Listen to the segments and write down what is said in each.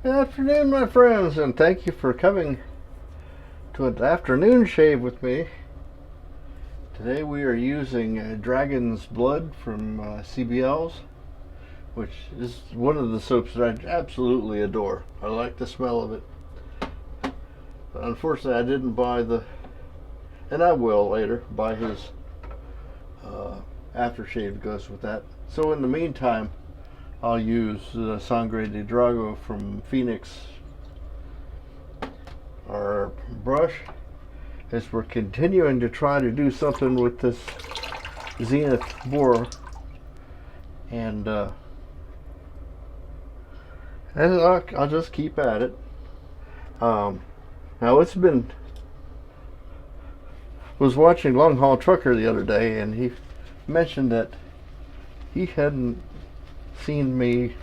Good afternoon, my friends, and thank you for coming to an afternoon shave with me. Today we are using Dragonsblood from CBL's, which is one of the soaps that I absolutely adore. I like the smell of it. But unfortunately, I didn't buy and I will later, buy his aftershave that goes with that. So in the meantime, I'll use Sangre de Drago from Phoenix, our brush, as we're continuing to try to do something with this Zenith borer. And I'll just keep at it. Now was watching Long Haul Trucker the other day, and he mentioned that he hadn't seen me,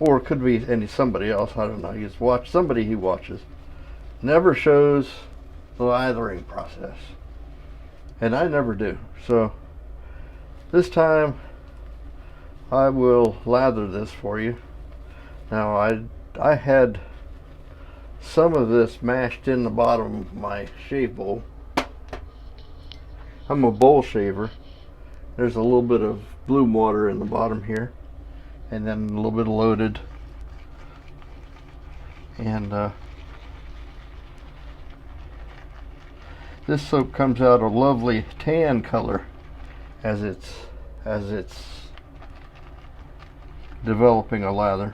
or it could be somebody else, I don't know, somebody he watches never shows the lathering process, and I never do. So this time I will lather this for you. Now I had some of this mashed in the bottom of my shave bowl. I'm a bowl shaver. There's a little bit of bloom water in the bottom here, and then a little bit of loaded, and this soap comes out a lovely tan color as it's developing a lather.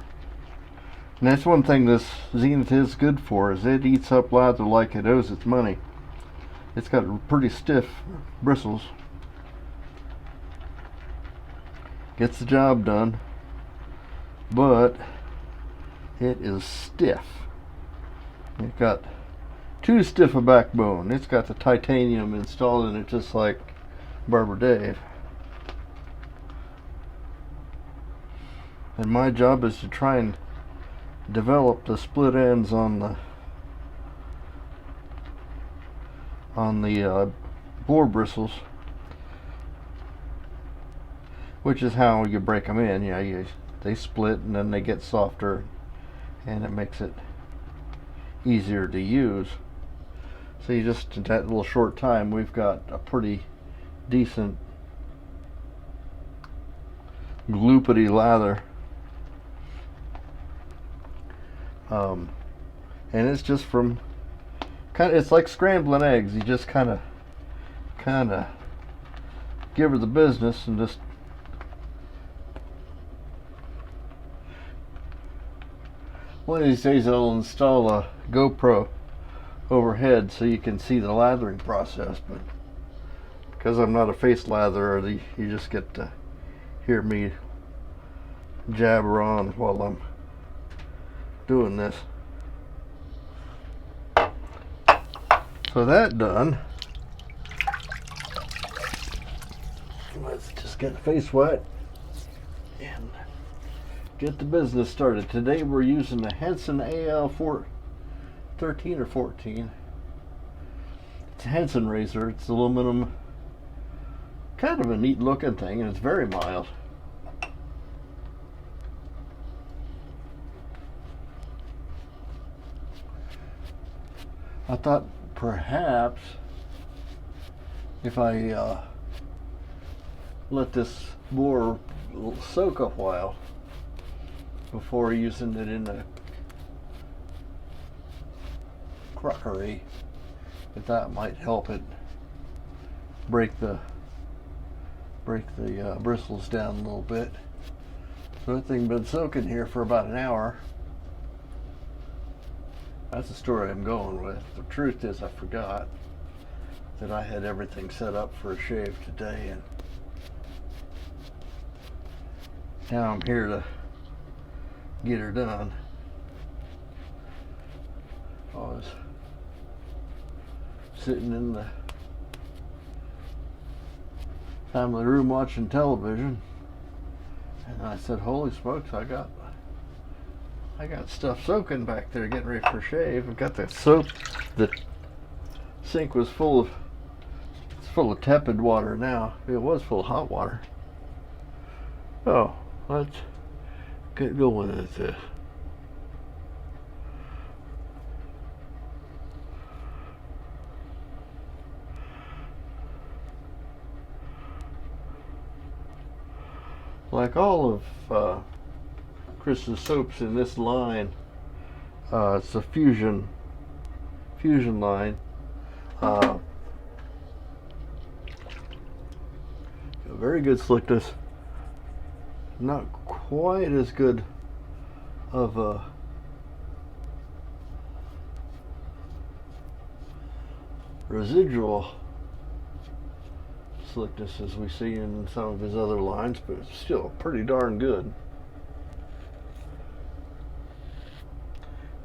And that's one thing this Zenith is good for, is it eats up lather like it owes its money. It's got pretty stiff bristles. Gets the job done, but it is stiff. It's got too stiff a backbone. It's got the titanium installed in it, just like Barber Dave. And my job is to try and develop the split ends on the boar bristles, which is how you break them in. They split and then they get softer, and it makes it easier to use. So in that little short time, we've got a pretty decent gloopity lather. And it's just from it's like scrambling eggs. You just kind of give her the business, and just one of these days I'll install a GoPro overhead so you can see the lathering process. But because I'm not a face latherer, you just get to hear me jabber on while I'm doing this. So that done, let's just get the face wet and get the business started. Today we're using the Henson AL13 or 14. It's a Henson razor. It's aluminum, kind of a neat looking thing, and it's very mild. I thought perhaps if I let this borer soak a while before using it in a crockery, that might help it break the bristles down a little bit. So that thing's been soaking here for about an hour. That's the story I'm going with. The truth is, I forgot that I had everything set up for a shave today, and now I'm here to get her done. I was sitting in the family room watching television, and I said, holy smokes, I got stuff soaking back there getting ready for a shave. I've got the soap. The sink was full of tepid water now. It was full of hot water. Oh, let's get going with this. like all of Chris's soaps in this line, it's a fusion line. Very good slickness. Not quite as good of a residual slickness as we see in some of his other lines, but it's still pretty darn good.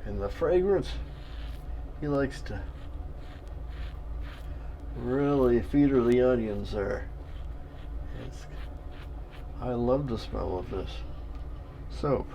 And the fragrance, he likes to really feeder the onions there. I love the smell of this soap.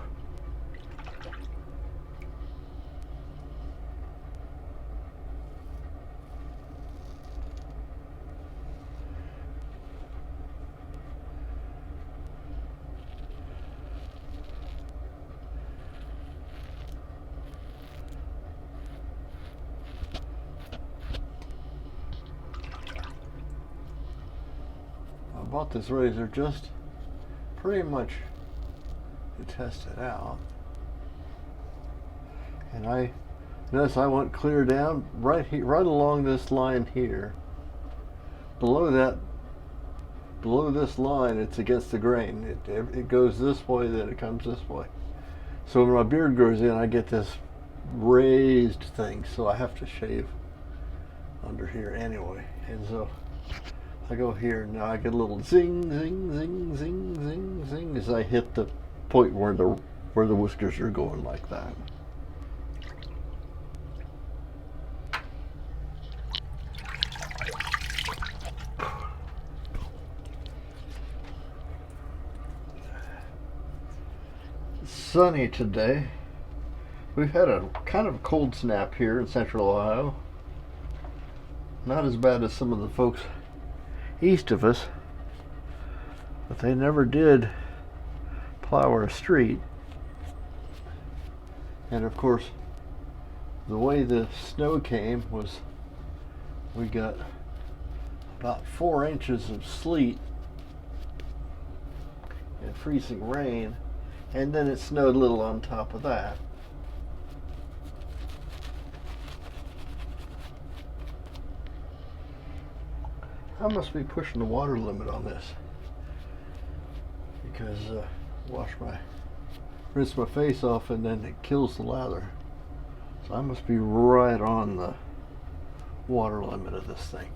I bought this razor just pretty much to test it out, and I notice I went clear down right here, right along this line here. Below this line, it's against the grain. It goes this way, then it comes this way. So when my beard grows in, I get this raised thing, so I have to shave under here anyway. And so I go here, and now I get a little zing, zing, zing, zing, zing, zing as I hit the point where the whiskers are going like that. It's sunny today. We've had a kind of a cold snap here in Central Ohio. Not as bad as some of the folks east of us, but they never did plow our street. And of course, the way the snow came was we got about 4 inches of sleet and freezing rain, and then it snowed a little on top of that. I must be pushing the water limit on this, because rinse my face off and then it kills the lather. So I must be right on the water limit of this thing.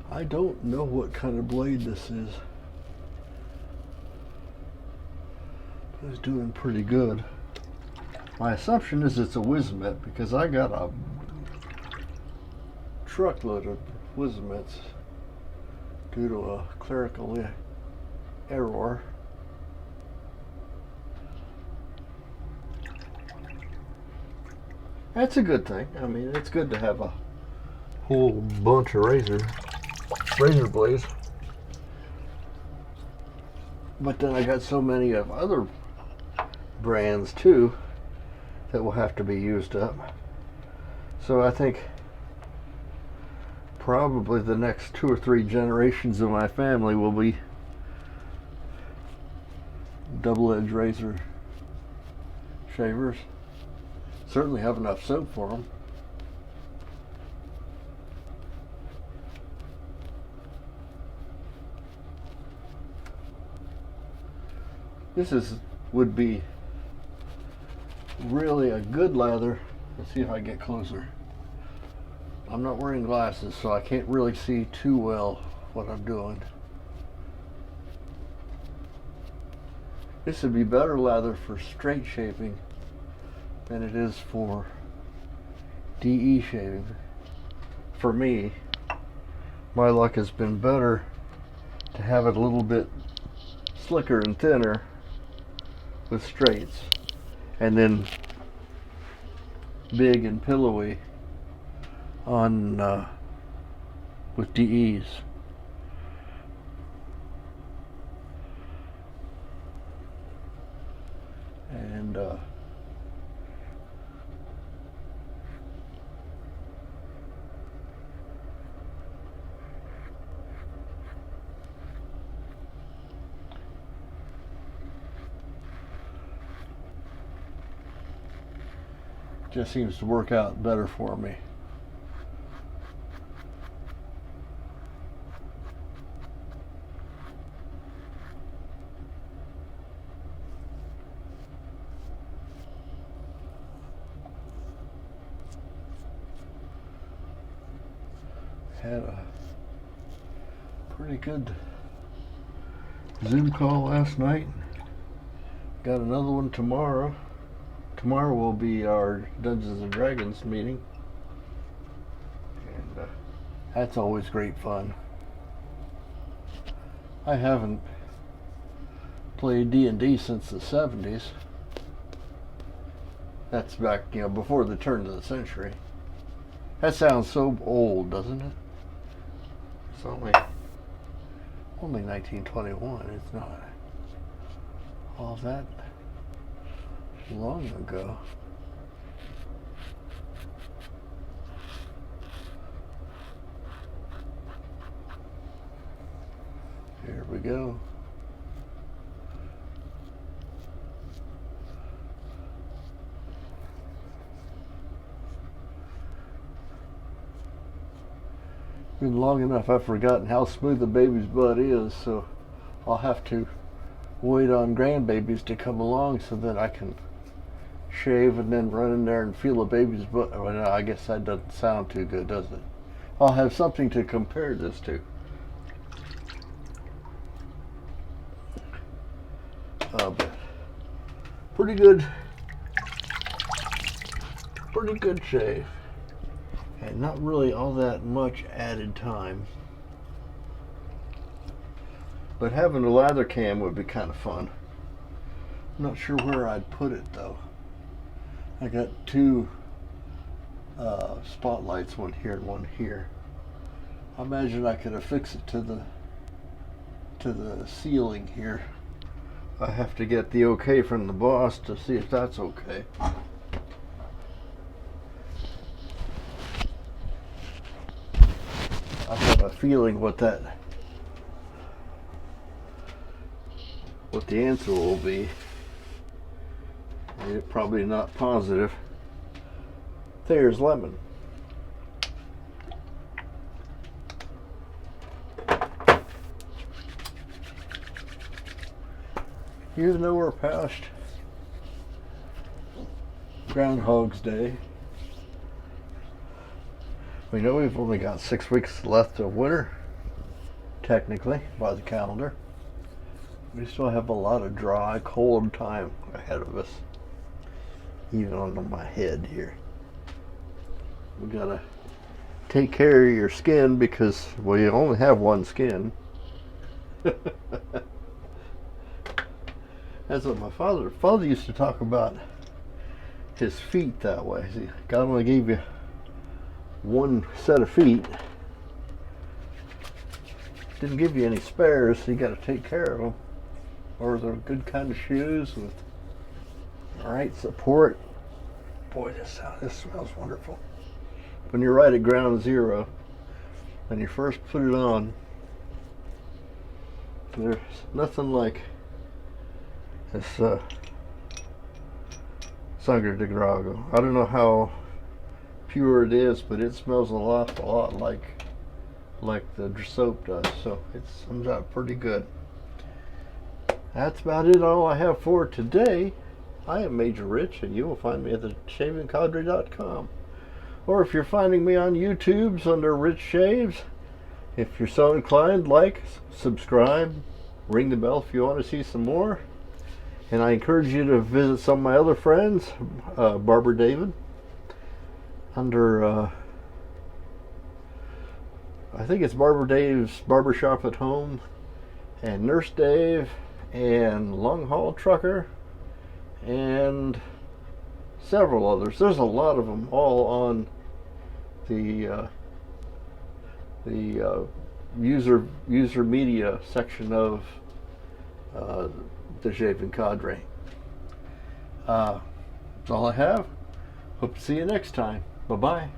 I don't know what kind of blade this is. But it's doing pretty good. My assumption is it's a Wismet, because I got a truckload of Wismets due to a clerical error. That's a good thing. I mean, it's good to have a whole bunch of razor blades. But then I got so many of other brands too that will have to be used up. So I think probably the next 2 or 3 generations of my family will be double-edged razor shavers. Certainly have enough soap for them. This would be really a good lather. Let's see if I get closer. I'm not wearing glasses, so I can't really see too well what I'm doing. This would be better lather for straight shaving than it is for DE shaving. for me, my luck has been better to have it a little bit slicker and thinner with straights, and then big and pillowy on with DEs. And just seems to work out better for me. Had a pretty good Zoom call last night. Got another one tomorrow. Tomorrow will be our Dungeons and Dragons meeting, and that's always great fun. I haven't played D&D since the 70s. That's back, before the turn of the century. That sounds so old, doesn't it? It's only 1921. It's not all that long ago. Here we go. Been long enough I've forgotten how smooth a baby's butt is, so I'll have to wait on grandbabies to come along so that I can shave and then run in there and feel a baby's butt. Well, no, I guess that doesn't sound too good, does it? I'll have something to compare this to. But pretty good shave, and not really all that much added time. But having a lather cam would be kind of fun. I'm not sure where I'd put it though. I got two spotlights, one here and one here. I imagine I could affix it to the ceiling here. I have to get the okay from the boss to see if that's okay. I have a feeling what the answer will be. It's probably not positive. There's lemon. Even though we're past Groundhog's Day, we know we've only got 6 weeks left of winter, technically, by the calendar. We still have a lot of dry, cold time ahead of us, even on my head here. We gotta take care of your skin because, well, you only have one skin. That's what my father used to talk about his feet that way. See, God only gave you one set of feet. Didn't give you any spares, so you got to take care of them. Or they're good kind of shoes with the right support. Boy, this smells wonderful. When you're right at ground zero and you first put it on, there's nothing like this Sangre de Drago. I don't know how pure it is, but it smells a lot like the soap does, so it comes out pretty good. That's about it, all I have for today. I am Major Rich, and you will find me at theshavingcadre.com. Or if you're finding me on YouTube's under Rich Shaves, if you're so inclined, like, subscribe, ring the bell if you want to see some more. And I encourage you to visit some of my other friends, Barber David, under I think it's Barber Dave's Barbershop at Home, and Nurse Dave, and Long Haul Trucker, and several others. There's a lot of them all on the user media section of the Shaving Cadre. That's all I have. Hope to see you next time. Bye bye.